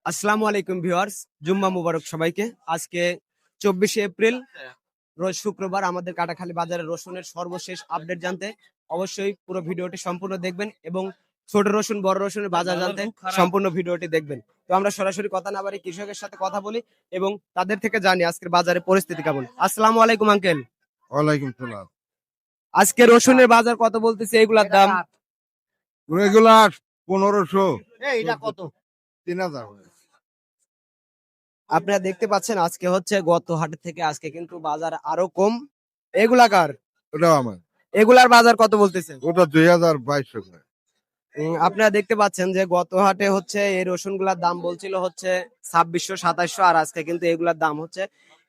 আসসালামু আলাইকুম ভিউয়ার্স, জুম্মা মুবারক সবাইকে। আজকে 24শে এপ্রিল, রোজ শুক্রবার। আমাদের কাটাখালী বাজারের রসুনের সর্বশেষ আপডেট জানতে অবশ্যই পুরো ভিডিওটি সম্পূর্ণ দেখবেন এবং ছোট রসুন বড় রসুনের বাজার জানতে সম্পূর্ণ ভিডিওটি দেখবেন। তো আমরা সরাসরি কথা না বাড়ি কৃষকের সাথে কথা বলি এবং তাদের থেকে জানি আজকের বাজারের পরিস্থিতি কেমন। আসসালামু আলাইকুম আঙ্কেল। ওয়ালাইকুম সালাম। আজকে রসুনের বাজার কত বলতেছে, এগুলার দাম? রেগুলার 1500, এটা কত? 3000। আপনারা দেখতে পাচ্ছেন আজকে হচ্ছে গত হাটের থেকে আজকে কিন্তু বাজার আরো কম। এগুলা কার? ওটাও আমার। এগুলার বাজার কত বলতেছে? ওটা 2200 করে। আপনারা দেখতে পাচ্ছেন যে গত হাটে হচ্ছে এই রসুন গুলার দাম বলছিল হচ্ছে 2600 2700, আর আজকে কিন্তু এগুলার দাম হচ্ছে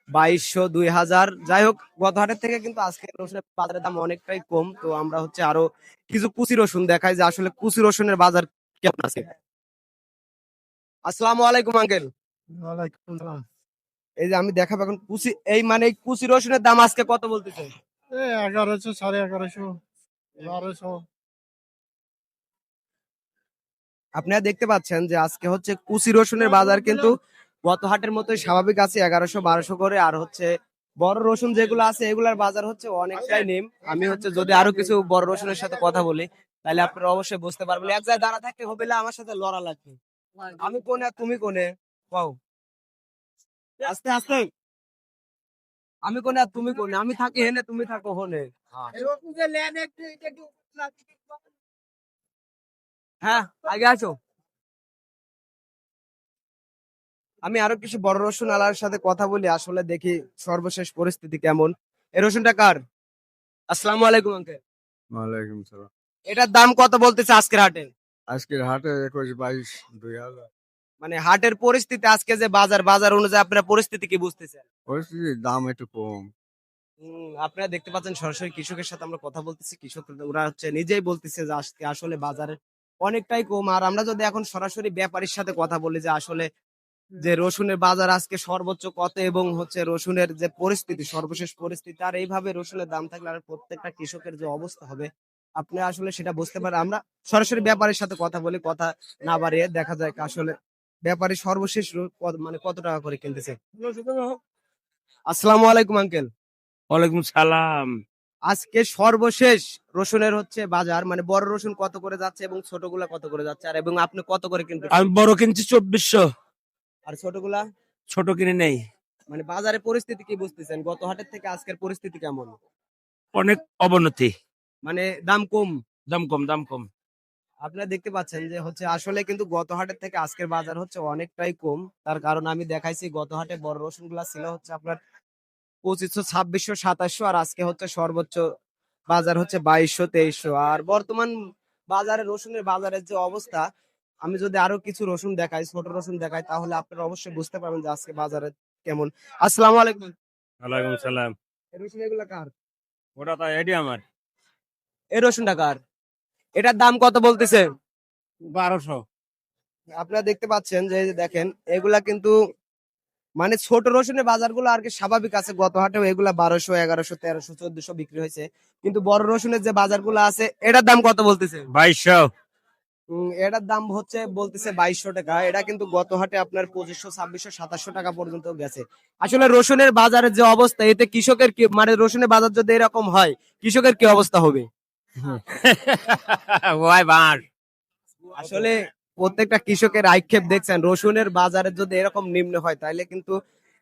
2200 2000। যাই হোক, গত হাটের থেকে কিন্তু আজকে রসুনের বাজারের দাম অনেকটাই কম। তো আমরা হচ্ছে আরো কিছু কুচি রসুন দেখাই যে আসলে কুচি রসুনের বাজার কেমন আছে। আসসালামু আলাইকুম আঙ্কেল। ওয়ালাইকুম সালাম। এই যে আমি দেখাবো এখন কুচি, এই মানে এই কুচি রসুনের দাম আজকে কত বলতেছে? 1100, 1150, 1200। আপনারা দেখতে পাচ্ছেন যে আজকে হচ্ছে কুচি রসুনের বাজার কিন্তু গত হাটের মতোই স্বাভাবিক আছে, 1100 1200 করে। আর হচ্ছে বড় রসুন যেগুলো আছে এগুলার বাজার হচ্ছে অনেকটাই নিম। আমি হচ্ছে যদি আরো কিছু বড় রসুনের সাথে কথা বলি তাহলে আপনারা অবশ্যই বুঝতে পারবেন। এক জায়গায় দাঁড়া থাকতে হবে না, আমার সাথে লড়া লাগবে। আমি কোনে আর তুমি কোনে? কও আস্তে আস্তে। আমি কোনে আর তুমি কোনে? আমি থাকি হেনে, তুমি থাকো হনে। হ্যাঁ, আগে আসো। আমি আরো কিছু বড় রসুন আলার সাথে কথা বলি, আসলে দেখি সর্বশেষ পরিস্থিতি কেমন। এই রসুনটা কার? আসসালামু আলাইকুম আঙ্কেল। ওয়ালাইকুম সালাম। এটার দাম কত বলতেছে আজকের হাটে? আজকের হাটে 21 22 2000। মানে হাটের পরিস্থিতি আজকে যে বাজার অনুযায়ী আপনারা পরিস্থিতি কি বুঝতেছেন? পরিস্থিতির দাম একটু কম। আপনারা দেখতে পাচ্ছেন সরাসরি কৃষকের সাথে আমরা কথা বলতেছি। কৃষক ওরা হচ্ছে নিজেই বলতেছে যে আজকে আসলে বাজারে অনেকটাই কম। আর আমরা যদি এখন সরাসরি ব্যাপারীর সাথে কথা বলি যে আসলে যে রসুনের বাজার আজকে সর্বোচ্চ কত এবং হচ্ছে রসুনের যে পরিস্থিতি, সর্বশেষ পরিস্থিতি, আর এইভাবে রসুনের দাম থাকলে আর প্রত্যেকটা কৃষকের যে অবস্থা হবে আপনি আসলে সেটা বুঝতে পারেন। আমরা সরাসরি ব্যাপারীর সাথে কথা বলি, কথা না বাড়িয়ে দেখা যায় আসলে ব্যাপারী সর্বশেষ মানে কত টাকা করে কিনতেছে। আসসালামু আলাইকুম আঙ্কেল। ওয়ালাইকুম সালাম। আজকে সর্বশেষ রসুনের হচ্ছে বাজার, মানে বড় রসুন কত করে যাচ্ছে এবং ছোটগুলা কত করে যাচ্ছে, আর এবং আপনি কত করে কিনতেছেন? আমি বড় কিনছি 2400, আর ছোটগুলা? ছোট কিনে নেই। মানে বাজারের পরিস্থিতি কি বুঝতেছেন? গত হাটের থেকে আজকের পরিস্থিতি কেমন? অনেক অবনতি। মানে দাম কম। দাম কম, দাম কম। আপনারা দেখতে পাচ্ছেন যে হচ্ছে আসলে কিন্তু গত হাটের থেকে আজকের বাজার হচ্ছে অনেকটাই কম। তার কারণ আমি দেখাইছি গত হাটে বড় রসুন গুলা ছিল হচ্ছে আপনার 2500 2600 2700, আর আজকে হচ্ছে সর্বোচ্চ বাজার হচ্ছে 2200 2300। আর বর্তমান বাজারে রসুনের বাজারের যে অবস্থা, আমি যদি আরো কিছু রসুন দেখাই, ছোট রসুন দেখাই, তাহলে আপনারা অবশ্যই বুঝতে পারবেন যে আজকে বাজারে কেমন। আসসালামু আলাইকুম। ওয়ালাইকুম সালাম। এই রসুন এগুলা কার? ওটা তো এডি আমার। এই রসুনটা কার? এটার দাম কত বলতেছে? 1200। আপনারা দেখতে পাচ্ছেন যে এই যে দেখেন এগুলা কিন্তু মানে ছোট রসুনের বাজারগুলো আর কি স্বাভাবিক আছে। গত হাটেও এগুলা 1200 1100 1300 1400 বিক্রি হয়েছে। কিন্তু বড় রসুনের যে বাজারগুলো আছে এটার দাম কত বলতেছে? 2200। এটার দাম হচ্ছে বলতেছে 2200 টাকা। এটা কিন্তু গত হাটে আপনার 2500 2600 2700 টাকা পর্যন্ত গেছে। আসলে রসুনের বাজারের যে অবস্থা, এতে কৃষকের কি, মানে রসুনের বাজার যদি এরকম হয় কৃষকের কি অবস্থা হবে? ওয়াই বাস। আসলে প্রত্যেকটা কৃষকের আক্ষেপ দেখছেন, রসুনের বাজারে যদি এরকম নিম্ন হয় তাহলে কিন্তু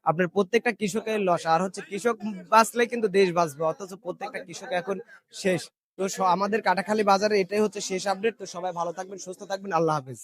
আপনার প্রত্যেকটা কৃষকের লস। আর হচ্ছে কৃষক বাঁচলে কিন্তু দেশ বাঁচবে, অথচ প্রত্যেকটা কৃষক এখন শেষ। তো আমাদের কাটাখালী বাজারে এটাই হচ্ছে শেষ আপডেট। তো সবাই ভালো থাকবেন, সুস্থ থাকবেন, আল্লাহ হাফেজ।